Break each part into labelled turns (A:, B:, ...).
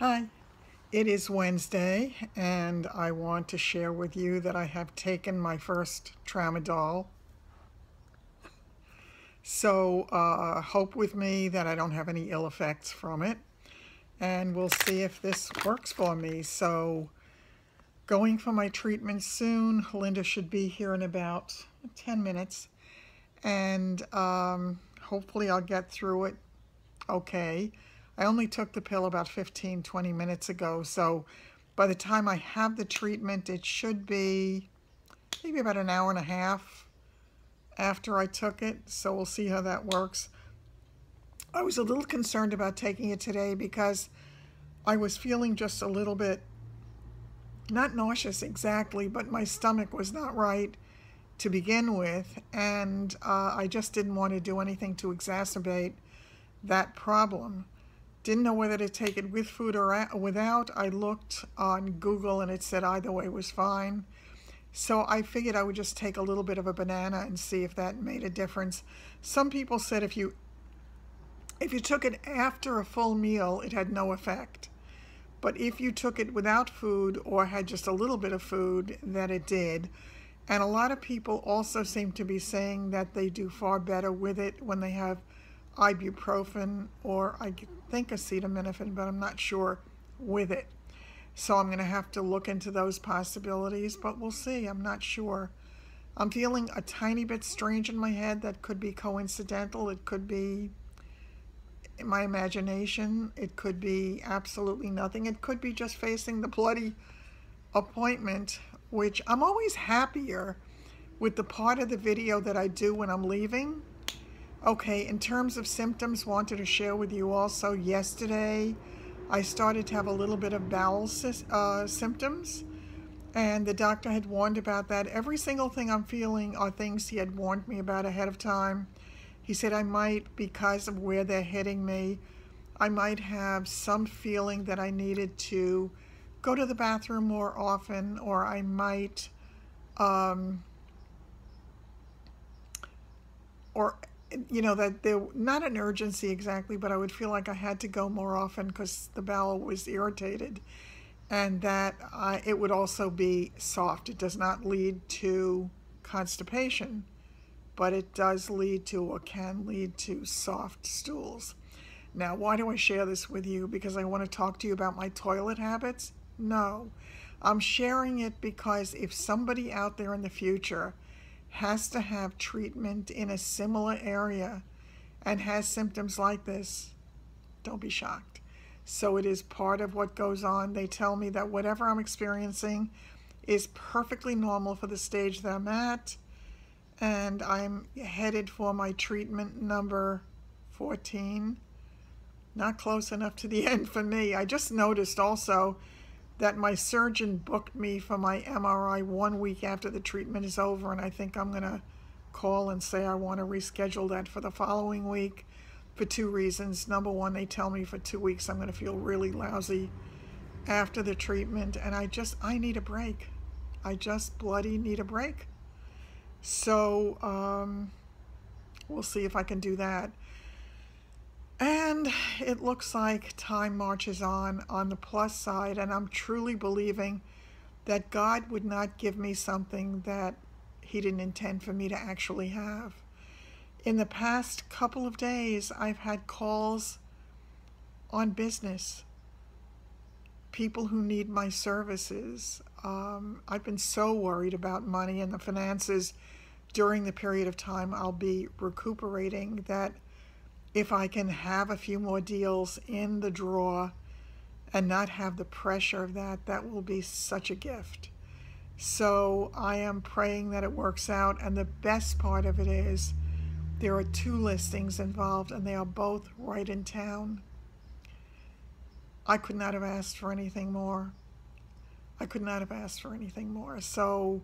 A: Hi, it is Wednesday, and I want to share with you that I have taken my first Tramadol. So hope with me that I don't have any ill effects from it, and we'll see if this works for me. So going for my treatment soon. Linda should be here in about 10 minutes, and hopefully I'll get through it okay. I only took the pill about 15-20 minutes ago, so by the time I have the treatment, it should be maybe about an hour and a half after I took it, so we'll see how that works. I was a little concerned about taking it today because I was feeling just a little bit, not nauseous exactly, but my stomach was not right to begin with, and I just didn't want to do anything to exacerbate that problem. Didn't know whether to take it with food or without. I looked on Google and it said either way was fine. So I figured I would just take a little bit of a banana and see if that made a difference. Some people said if you took it after a full meal, it had no effect. But if you took it without food or had just a little bit of food, that it did. And a lot of people also seem to be saying that they do far better with it when they have ibuprofen, or I think acetaminophen, but I'm not sure with it. So I'm going to have to look into those possibilities, but we'll see. I'm not sure. I'm feeling a tiny bit strange in my head. That could be coincidental. It could be my imagination. It could be absolutely nothing. It could be just facing the bloody appointment, which I'm always happier with the part of the video that I do when I'm leaving. Okay, in terms of symptoms, wanted to share with you also, yesterday I started to have a little bit of bowel symptoms, and the doctor had warned about that. Every single thing I'm feeling are things he had warned me about ahead of time. He said I might, because of where they're hitting me, I might have some feeling that I needed to go to the bathroom more often, or I might, you know, that there, not an urgency exactly, but I would feel like I had to go more often because the bowel was irritated, and that it would also be soft. It does not lead to constipation, but it does lead to, or can lead to, soft stools. Now, why do I share this with you? Because I want to talk to you about my toilet habits? No. I'm sharing it because if somebody out there in the future has to have treatment in a similar area and has symptoms like this, don't be shocked. So it is part of what goes on. They tell me that whatever I'm experiencing is perfectly normal for the stage that I'm at, and I'm headed for my treatment number 14. Not close enough to the end for me. I just noticed also that my surgeon booked me for my MRI 1 week after the treatment is over, and I think I'm going to call and say I want to reschedule that for the following week for two reasons. Number one, they tell me for 2 weeks I'm going to feel really lousy after the treatment, and I need a break. I just bloody need a break. So we'll see if I can do that. And it looks like time marches on the plus side, and I'm truly believing that God would not give me something that he didn't intend for me to actually have. In the past couple of days, I've had calls on business, people who need my services. I've been so worried about money and the finances during the period of time I'll be recuperating that if I can have a few more deals in the drawer and not have the pressure of that, that will be such a gift. So I am praying that it works out, and the best part of it is there are 2 listings involved, and they are both right in town. I could not have asked for anything more. I could not have asked for anything more. So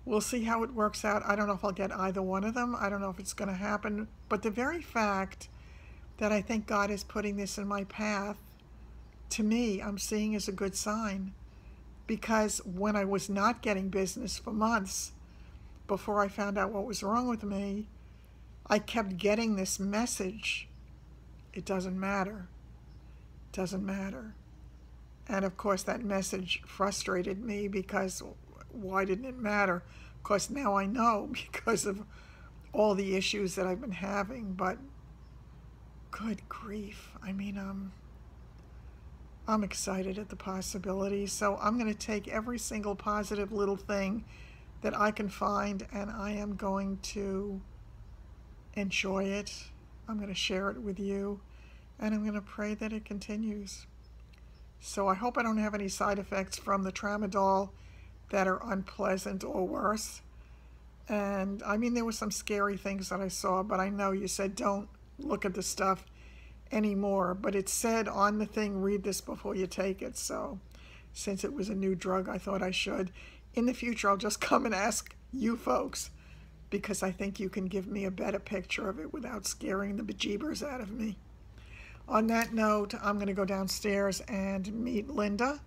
A: we'll see how it works out. I don't know if I'll get either one of them. I don't know if it's going to happen. But the very fact that I think God is putting this in my path, to me, I'm seeing as a good sign. Because when I was not getting business for months, before I found out what was wrong with me, I kept getting this message. It doesn't matter. It doesn't matter. And of course that message frustrated me because why didn't it matter? Of course now I know because of all the issues that I've been having, but good grief. I mean, I'm excited at the possibility. So I'm going to take every single positive little thing that I can find, and I am going to enjoy it. I'm going to share it with you, and I'm going to pray that it continues. So I hope I don't have any side effects from the Tramadol that are unpleasant or worse. And I mean, there were some scary things that I saw, but I know you said don't look at the stuff anymore. But it said on the thing, read this before you take it. So since it was a new drug, I thought I should. In the future, I'll just come and ask you folks, because I think you can give me a better picture of it without scaring the bejeebers out of me. On that note, I'm going to go downstairs and meet Linda,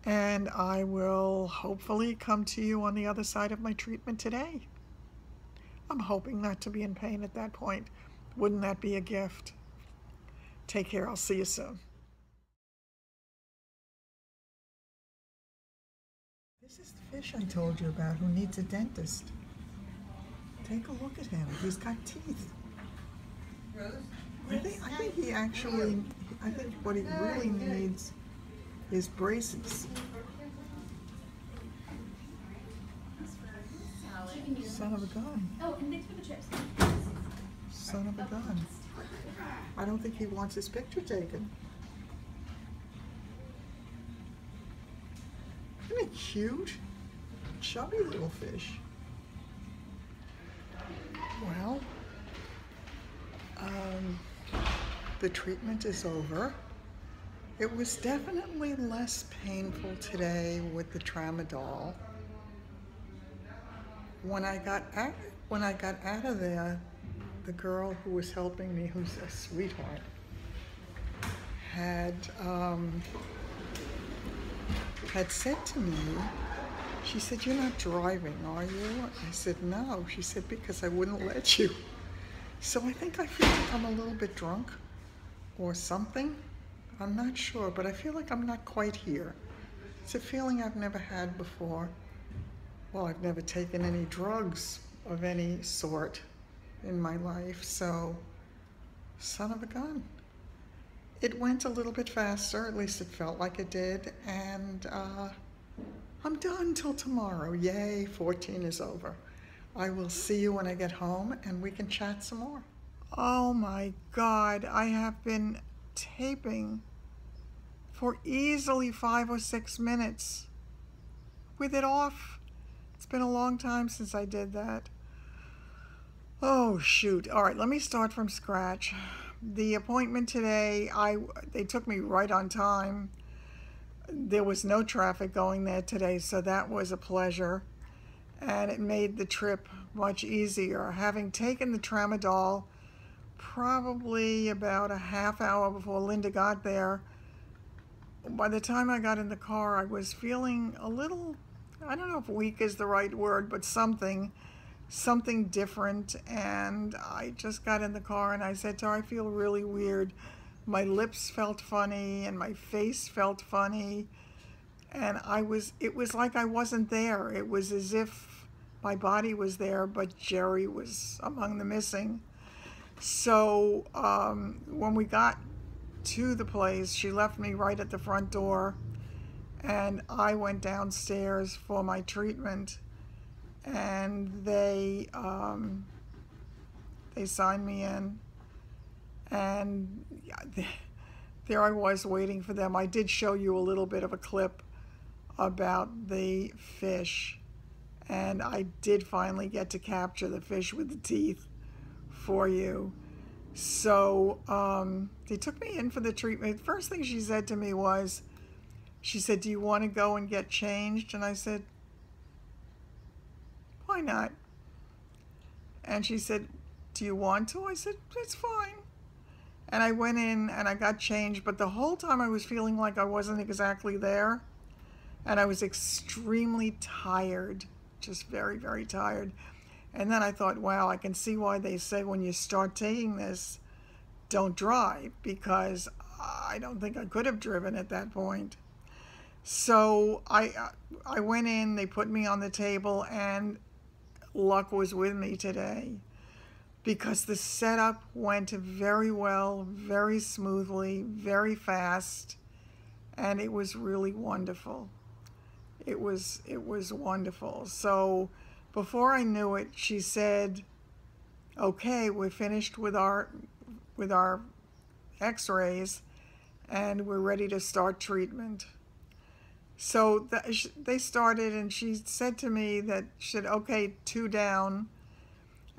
A: and I will hopefully come to you on the other side of my treatment today. I'm hoping not to be in pain at that point. Wouldn't that be a gift? Take care. I'll see you soon. This is the fish I told you about who needs a dentist. Take a look at him. He's got teeth. I think he actually, I think what he really needs is braces. Son of a gun.
B: Oh, and thanks for the chips.
A: Son of a gun. I don't think he wants his picture taken. Isn't it cute? Chubby little fish. Well, the treatment is over. It was definitely less painful today with the Tramadol. When I got out of there, the girl who was helping me, who's a sweetheart, had said to me, she said, "You're not driving, are you?" I said, "No." She said, "Because I wouldn't let you." So I think I feel like I'm a little bit drunk or something. I'm not sure, but I feel like I'm not quite here. It's a feeling I've never had before. Well, I've never taken any drugs of any sort in my life, so son of a gun. It went a little bit faster, at least it felt like it did, and I'm done till tomorrow. Yay, 14 is over. I will see you when I get home and we can chat some more. Oh my God, I have been taping for easily 5 or 6 minutes with it off. It's been a long time since I did that. Oh shoot. All right, let me start from scratch. The appointment today, they took me right on time. There was no traffic going there today, so that was a pleasure. And it made the trip much easier. Having taken the Tramadol probably about a half hour before Linda got there, by the time I got in the car, I was feeling a little, I don't know if weak is the right word, but something different. And I just got in the car and I said to her, I feel really weird. My lips felt funny and my face felt funny. And it was like I wasn't there. It was as if my body was there, but Jerry was among the missing. So when we got to the place, she left me right at the front door, and I went downstairs for my treatment, and they signed me in, and there I was waiting for them. I did show you a little bit of a clip about the fish, and I did finally get to capture the fish with the teeth for you. So they took me in for the treatment. The first thing she said to me was, she said, "Do you want to go and get changed?" And I said, "Why not?" And she said, "Do you want to?" I said, "It's fine." And I went in and I got changed, but the whole time I was feeling like I wasn't exactly there. And I was extremely tired, just very, very tired. And then I thought, wow, I can see why they say when you start taking this, don't drive, because I don't think I could have driven at that point. So I went in, they put me on the table, and luck was with me today because the setup went very well, very smoothly, very fast, and it was really wonderful. It was wonderful. So before I knew it, she said, "Okay, we're finished with our x-rays and we're ready to start treatment." So they started, and she said to me that she said, "Okay, 2 down."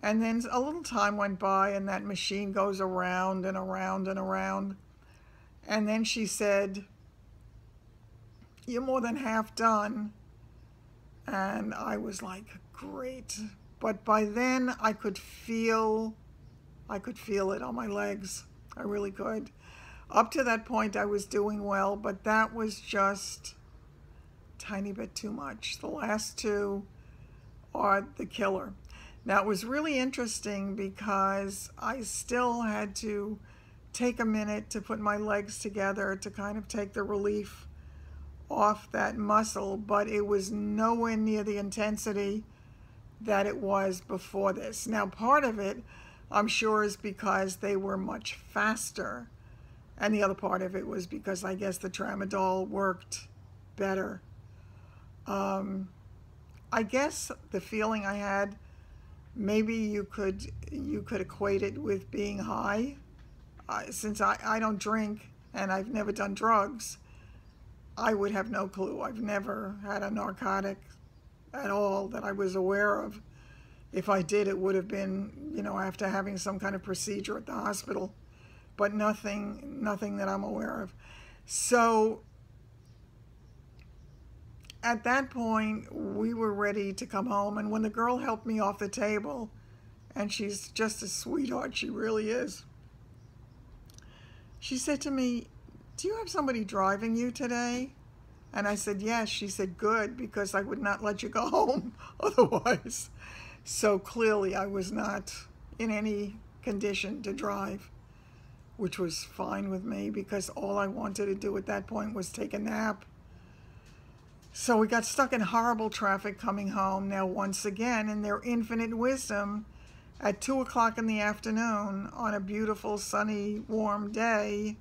A: And then a little time went by, and that machine goes around and around and around. And then she said, "You're more than half done." And I was like, great. But by then I could feel it on my legs. I really could. Up to that point I was doing well, but that was just a tiny bit too much. The last 2 are the killer. Now it was really interesting because I still had to take a minute to put my legs together to kind of take the relief off that muscle, but it was nowhere near the intensity that it was before this. Now part of it, I'm sure, is because they were much faster, and the other part of it was because I guess the Tramadol worked better. I guess the feeling I had, maybe you could equate it with being high. Since I don't drink and I've never done drugs, I would have no clue. I've never had a narcotic at all that I was aware of. If I did, it would have been, you know, after having some kind of procedure at the hospital, but nothing that I'm aware of. So at that point, we were ready to come home, and when the girl helped me off the table, and she's just a sweetheart, she really is, she said to me, "Do you have somebody driving you today?" And I said, "Yes." She said, "Good, because I would not let you go home otherwise." So clearly I was not in any condition to drive, which was fine with me because all I wanted to do at that point was take a nap. So we got stuck in horrible traffic coming home. Now once again, in their infinite wisdom, at 2 o'clock in the afternoon on a beautiful sunny warm day,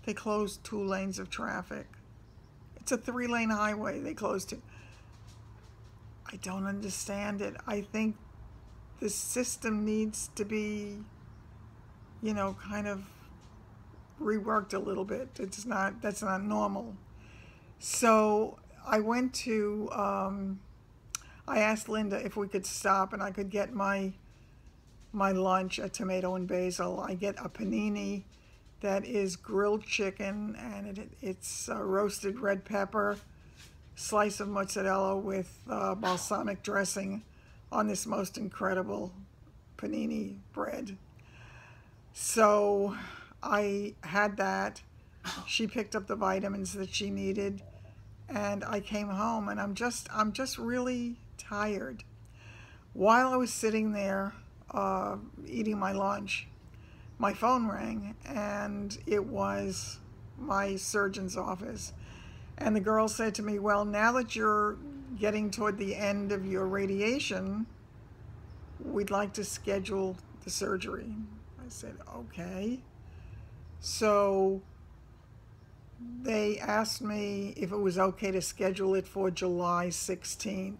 A: they closed 2 lanes of traffic. It's a 3-lane highway they closed it. I don't understand it. I think the system needs to be, you know, kind of reworked a little bit. That's not normal. So I went to, I asked Linda if we could stop and I could get my lunch, a tomato and basil. I get a panini that is grilled chicken, and it's roasted red pepper, slice of mozzarella with balsamic dressing on this most incredible panini bread. So I had that. She picked up the vitamins that she needed, and I came home, and I'm just really tired. While I was sitting there eating my lunch, my phone rang, and it was my surgeon's office. And the girl said to me, "Well, now that you're getting toward the end of your radiation, we'd like to schedule the surgery." I said, "Okay." So they asked me if it was okay to schedule it for July 16th.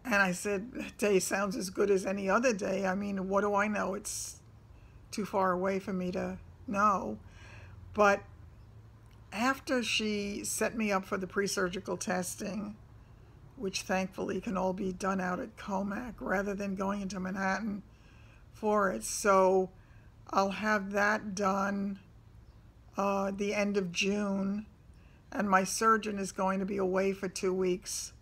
A: And I said, "That day sounds as good as any other day. I mean, what do I know? It's too far away for me to know." But after she set me up for the pre-surgical testing, which thankfully can all be done out at Comac rather than going into Manhattan for it, so I'll have that done the end of June, and my surgeon is going to be away for 2 weeks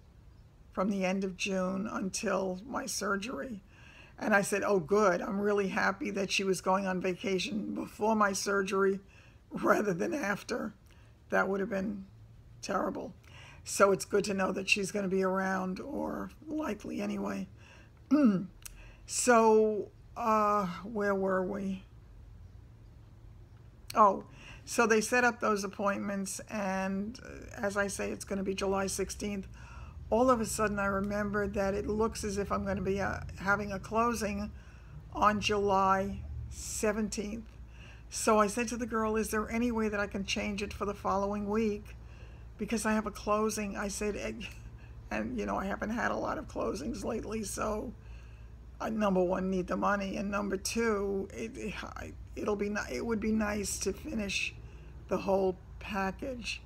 A: from the end of June until my surgery. And I said, "Oh, good. I'm really happy that she was going on vacation before my surgery rather than after. That would have been terrible." So it's good to know that she's going to be around, or likely anyway. So where were we? Oh, So they set up those appointments, and as I say, it's going to be July 16th. All of a sudden, I remembered that it looks as if I'm going to be having a closing on July 17th. So I said to the girl, is there any way that I can change it for the following week? Because I have a closing. I said, and you know, I haven't had a lot of closings lately, so I, number one, need the money, and number two, it would be nice to finish the whole package.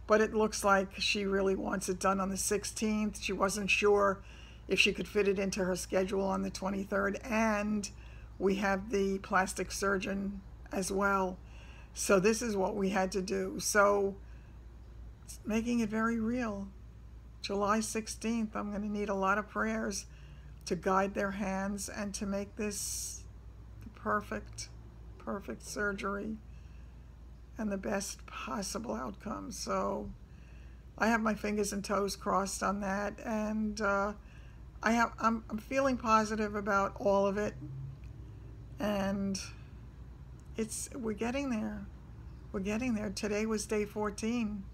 A: But it looks like she really wants it done on the 16th. She wasn't sure if she could fit it into her schedule on the 23rd, and we have the plastic surgeon as well. So this is what we had to do. So it's making it very real. July 16th, I'm going to need a lot of prayers to guide their hands and to make this the perfect surgery and the best possible outcome. So I have my fingers and toes crossed on that, and I'm feeling positive about all of it, and we're getting there. We're getting there. Today was day 14.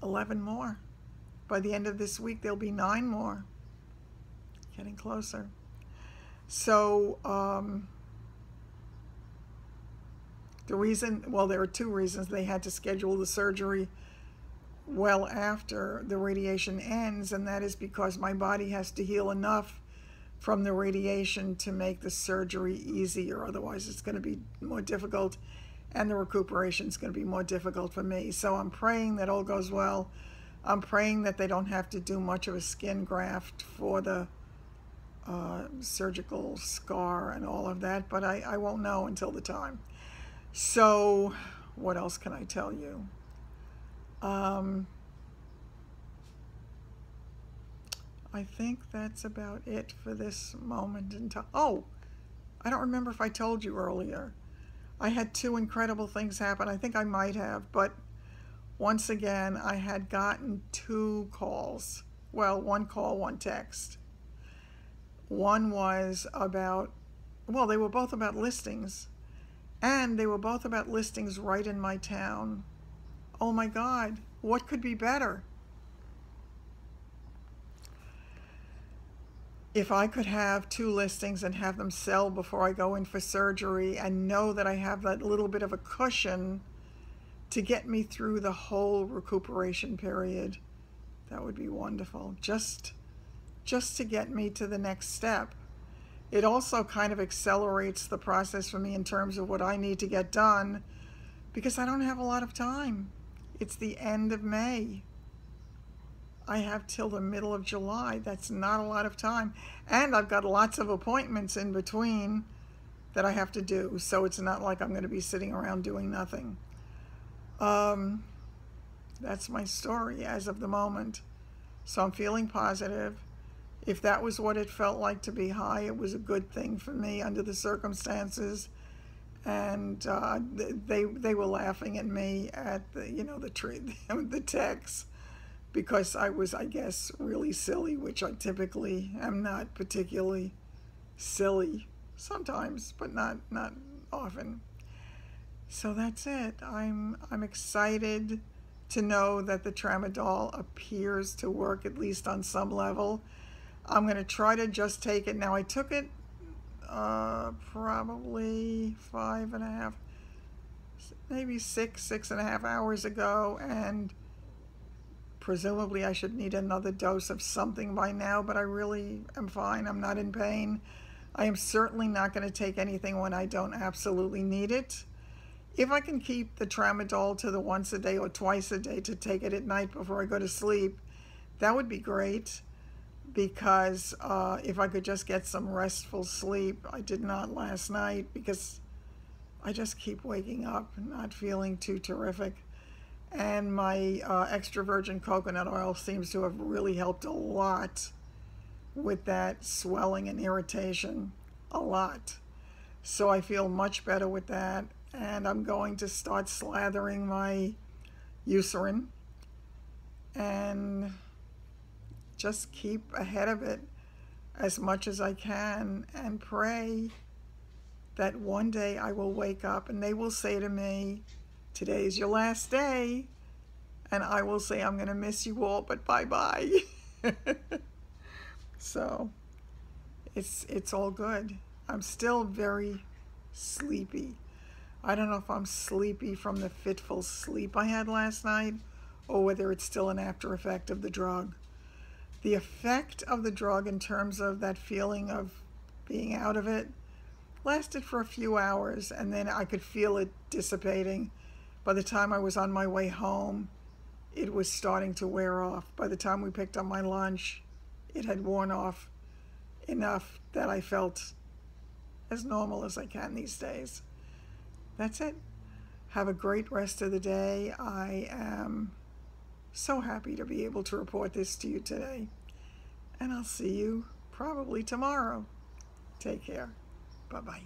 A: 11 more. By the end of this week, there'll be 9 more. Getting closer. So the reason, well, there are 2 reasons they had to schedule the surgery well after the radiation ends, and that is because my body has to heal enough from the radiation to make the surgery easier. Otherwise, it's going to be more difficult, and the recuperation is going to be more difficult for me. So I'm praying that all goes well. I'm praying that they don't have to do much of a skin graft for the surgical scar and all of that, but I won't know until the time. So what else can I tell you? I think that's about it for this moment in time. Oh, I don't remember if I told you earlier. I had 2 incredible things happen. I think I might have, but once again, I had gotten 2 calls. Well, 1 call, 1 text. One was about, well, they were both about listings, and they were both about listings right in my town. Oh my God, what could be better? If I could have 2 listings and have them sell before I go in for surgery and know that I have that little bit of a cushion to get me through the whole recuperation period, that would be wonderful. Just to get me to the next step. It also kind of accelerates the process for me in terms of what I need to get done, because I don't have a lot of time. It's the end of May. I have till the middle of July. That's not a lot of time. And I've got lots of appointments in between that I have to do, so it's not like I'm going to be sitting around doing nothing. That's my story as of the moment. So I'm feeling positive. If that was what it felt like to be high, it was a good thing for me under the circumstances. And they were laughing at me at the texts, because I was, I guess, really silly, which I typically am not particularly silly. Sometimes, but not often. So that's it. I'm excited to know that the Tramadol appears to work, at least on some level. I'm going to try to just take it. Now, I took it probably 5.5, maybe 6.5 hours ago, and presumably I should need another dose of something by now, but I really am fine. I'm not in pain. I am certainly not going to take anything when I don't absolutely need it. If I can keep the Tramadol to the once a day or twice a day to take it at night before I go to sleep, that would be great. Because if I could just get some restful sleep. I did not last night because I just keep waking up and not feeling too terrific. And my extra virgin coconut oil seems to have really helped a lot with that swelling and irritation, a lot. So I feel much better with that, and I'm going to start slathering my Eucerin and just keep ahead of it as much as I can and pray that one day I will wake up and they will say to me, today's your last day. And I will say, I'm going to miss you all, but bye-bye. So it's all good. I'm still very sleepy. I don't know if I'm sleepy from the fitful sleep I had last night or whether it's still an after effect of the drug. The effect of the drug in terms of that feeling of being out of it lasted for a few hours, and then I could feel it dissipating. By the time I was on my way home, it was starting to wear off. By the time we picked up my lunch, it had worn off enough that I felt as normal as I can these days. That's it. Have a great rest of the day. I am so happy to be able to report this to you today. And I'll see you probably tomorrow. Take care. Bye-bye.